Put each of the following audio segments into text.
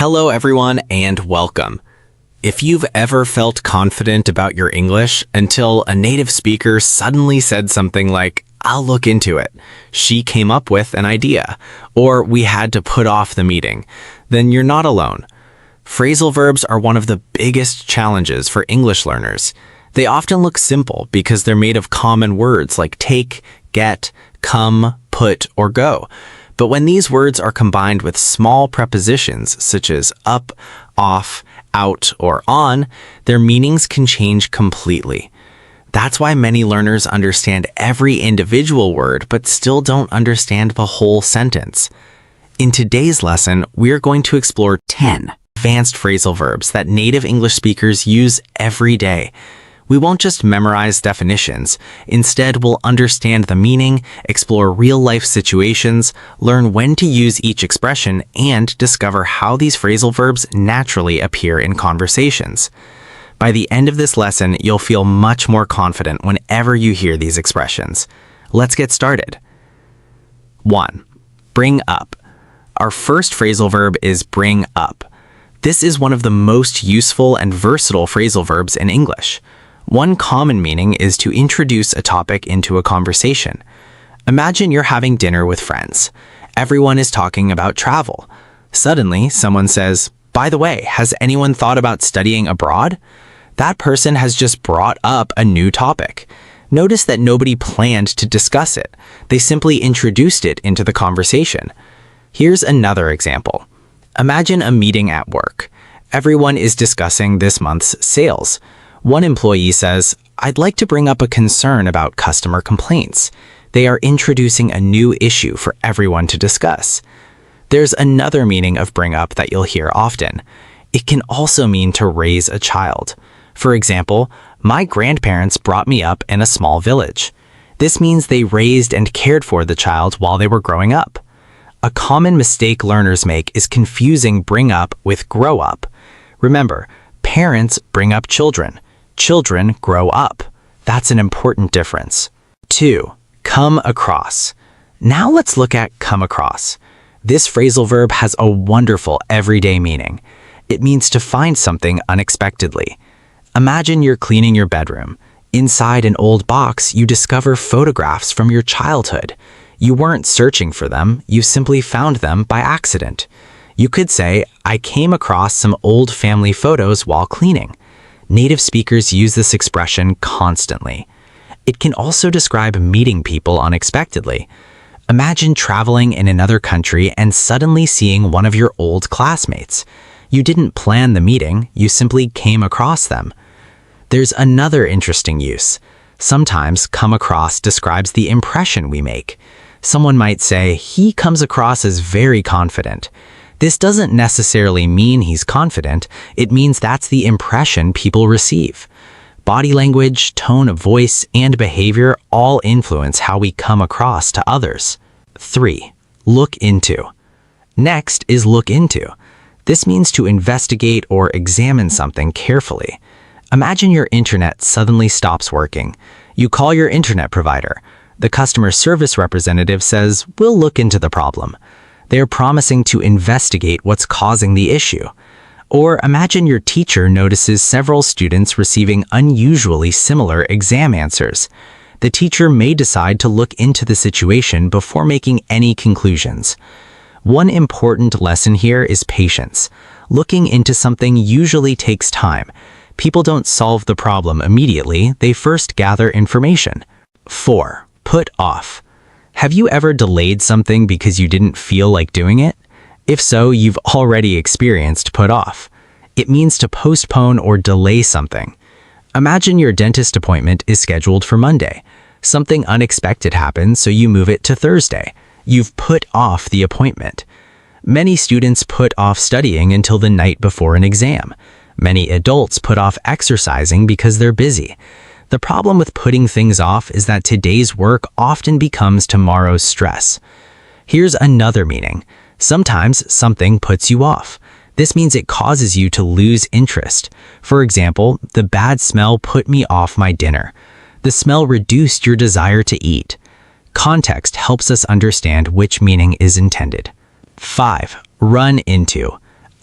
Hello everyone and welcome. If you've ever felt confident about your English until a native speaker suddenly said something like, "I'll look into it," "she came up with an idea," or "we had to put off the meeting," then you're not alone. Phrasal verbs are one of the biggest challenges for English learners. They often look simple because they're made of common words like take, get, come, put, or go. But when these words are combined with small prepositions such as up, off, out, or on, their meanings can change completely. That's why many learners understand every individual word but still don't understand the whole sentence. In today's lesson, we're going to explore 10 advanced phrasal verbs that native English speakers use every day. We won't just memorize definitions. Instead, we'll understand the meaning, explore real-life situations, learn when to use each expression, and discover how these phrasal verbs naturally appear in conversations. By the end of this lesson, you'll feel much more confident whenever you hear these expressions. Let's get started. 1. Bring up. Our first phrasal verb is bring up. This is one of the most useful and versatile phrasal verbs in English. One common meaning is to introduce a topic into a conversation. Imagine you're having dinner with friends. Everyone is talking about travel. Suddenly, someone says, "By the way, has anyone thought about studying abroad?" That person has just brought up a new topic. Notice that nobody planned to discuss it. They simply introduced it into the conversation. Here's another example. Imagine a meeting at work. Everyone is discussing this month's sales. One employee says, "I'd like to bring up a concern about customer complaints." They are introducing a new issue for everyone to discuss. There's another meaning of bring up that you'll hear often. It can also mean to raise a child. For example, my grandparents brought me up in a small village. This means they raised and cared for the child while they were growing up. A common mistake learners make is confusing bring up with grow up. Remember, parents bring up children. Children grow up. That's an important difference. 2. Come across. Now let's look at come across. This phrasal verb has a wonderful everyday meaning. It means to find something unexpectedly. Imagine you're cleaning your bedroom. Inside an old box, you discover photographs from your childhood. You weren't searching for them, you simply found them by accident. You could say, "I came across some old family photos while cleaning." Native speakers use this expression constantly. It can also describe meeting people unexpectedly. Imagine traveling in another country and suddenly seeing one of your old classmates. You didn't plan the meeting, you simply came across them. There's another interesting use. Sometimes come across describes the impression we make. Someone might say, "He comes across as very confident." This doesn't necessarily mean he's confident, it means that's the impression people receive. Body language, tone of voice, and behavior all influence how we come across to others. 3. Look into. Next is look into. This means to investigate or examine something carefully. Imagine your internet suddenly stops working. You call your internet provider. The customer service representative says, "We'll look into the problem." They're promising to investigate what's causing the issue. Or imagine your teacher notices several students receiving unusually similar exam answers. The teacher may decide to look into the situation before making any conclusions. One important lesson here is patience. Looking into something usually takes time. People don't solve the problem immediately, they first gather information. 4. Put off. Have you ever delayed something because you didn't feel like doing it? If so, you've already experienced put off. It means to postpone or delay something. Imagine your dentist appointment is scheduled for Monday. Something unexpected happens, so you move it to Thursday. You've put off the appointment. Many students put off studying until the night before an exam. Many adults put off exercising because they're busy. The problem with putting things off is that today's work often becomes tomorrow's stress. Here's another meaning. Sometimes something puts you off. This means it causes you to lose interest. For example, the bad smell put me off my dinner. The smell reduced your desire to eat. Context helps us understand which meaning is intended. 5. Run into.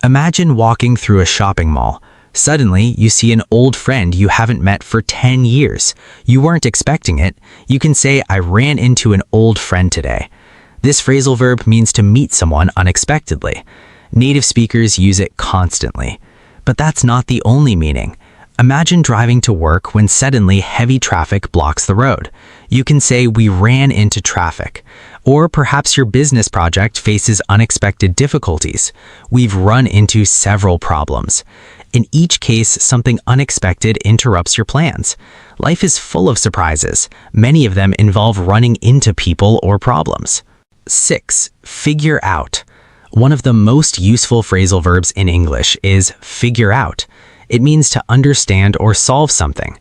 Imagine walking through a shopping mall. Suddenly, you see an old friend you haven't met for 10 years. You weren't expecting it. You can say, I ran into an old friend today. This phrasal verb means to meet someone unexpectedly. Native speakers use it constantly. But that's not the only meaning. Imagine driving to work when suddenly heavy traffic blocks the road. You can say, we ran into traffic. Or perhaps your business project faces unexpected difficulties. We've run into several problems. In each case, something unexpected interrupts your plans. Life is full of surprises. Many of them involve running into people or problems. 6. Figure out. One of the most useful phrasal verbs in English is figure out. It means to understand or solve something.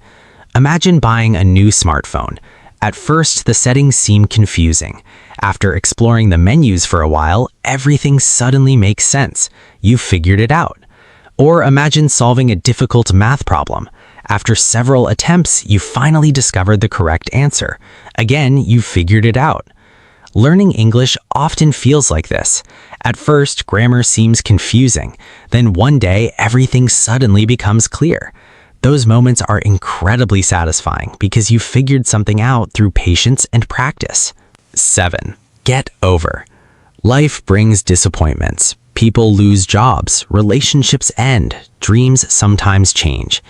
Imagine buying a new smartphone. At first, the settings seem confusing. After exploring the menus for a while, everything suddenly makes sense. You've figured it out. Or imagine solving a difficult math problem. After several attempts, you finally discovered the correct answer. Again, you've figured it out. Learning English often feels like this. At first, grammar seems confusing. Then one day, everything suddenly becomes clear. Those moments are incredibly satisfying because you figured something out through patience and practice. 7. Get over. Life brings disappointments. People lose jobs, relationships end, dreams sometimes change.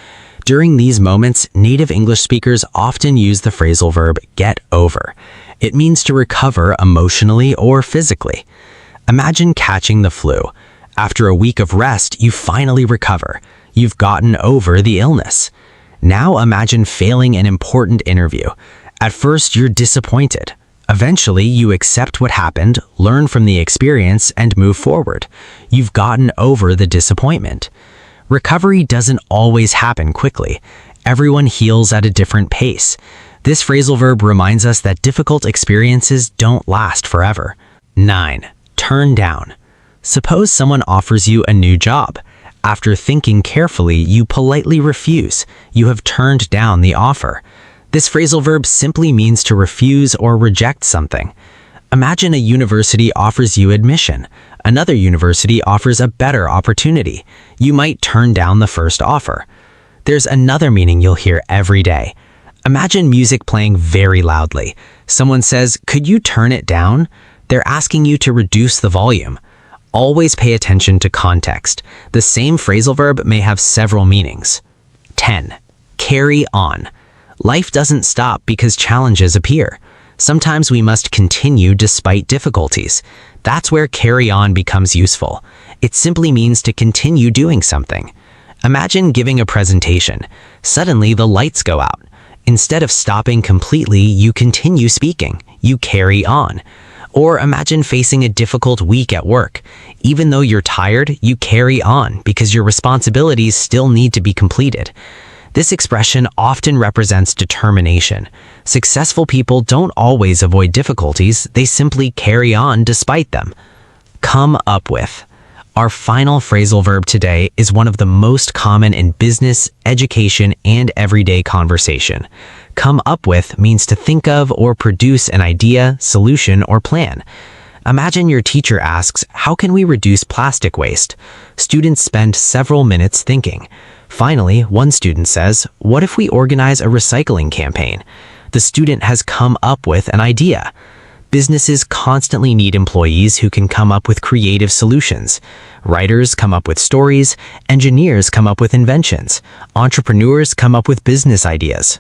During these moments, native English speakers often use the phrasal verb get over. It means to recover emotionally or physically. Imagine catching the flu. After a week of rest, you finally recover. You've gotten over the illness. Now imagine failing an important interview. At first, you're disappointed. Eventually, you accept what happened, learn from the experience, and move forward. You've gotten over the disappointment. Recovery doesn't always happen quickly. Everyone heals at a different pace. This phrasal verb reminds us that difficult experiences don't last forever. 9. Turn down. Suppose someone offers you a new job. After thinking carefully, you politely refuse. You have turned down the offer. This phrasal verb simply means to refuse or reject something. Imagine a university offers you admission. Another university offers a better opportunity. You might turn down the first offer. There's another meaning you'll hear every day. Imagine music playing very loudly. Someone says, "Could you turn it down?" They're asking you to reduce the volume. Always pay attention to context. The same phrasal verb may have several meanings. 10. Carry on. Life doesn't stop because challenges appear. Sometimes we must continue despite difficulties. That's where carry on becomes useful. It simply means to continue doing something. Imagine giving a presentation. Suddenly the lights go out. Instead of stopping completely, you continue speaking. You carry on. Or imagine facing a difficult week at work. Even though you're tired, you carry on because your responsibilities still need to be completed. This expression often represents determination. Successful people don't always avoid difficulties, they simply carry on despite them. Come up with. Our final phrasal verb today is one of the most common in business, education, and everyday conversation. Come up with means to think of or produce an idea, solution, or plan. Imagine your teacher asks, "How can we reduce plastic waste?" Students spend several minutes thinking. Finally, one student says, "What if we organize a recycling campaign?" The student has come up with an idea. Businesses constantly need employees who can come up with creative solutions. Writers come up with stories, engineers come up with inventions, entrepreneurs come up with business ideas.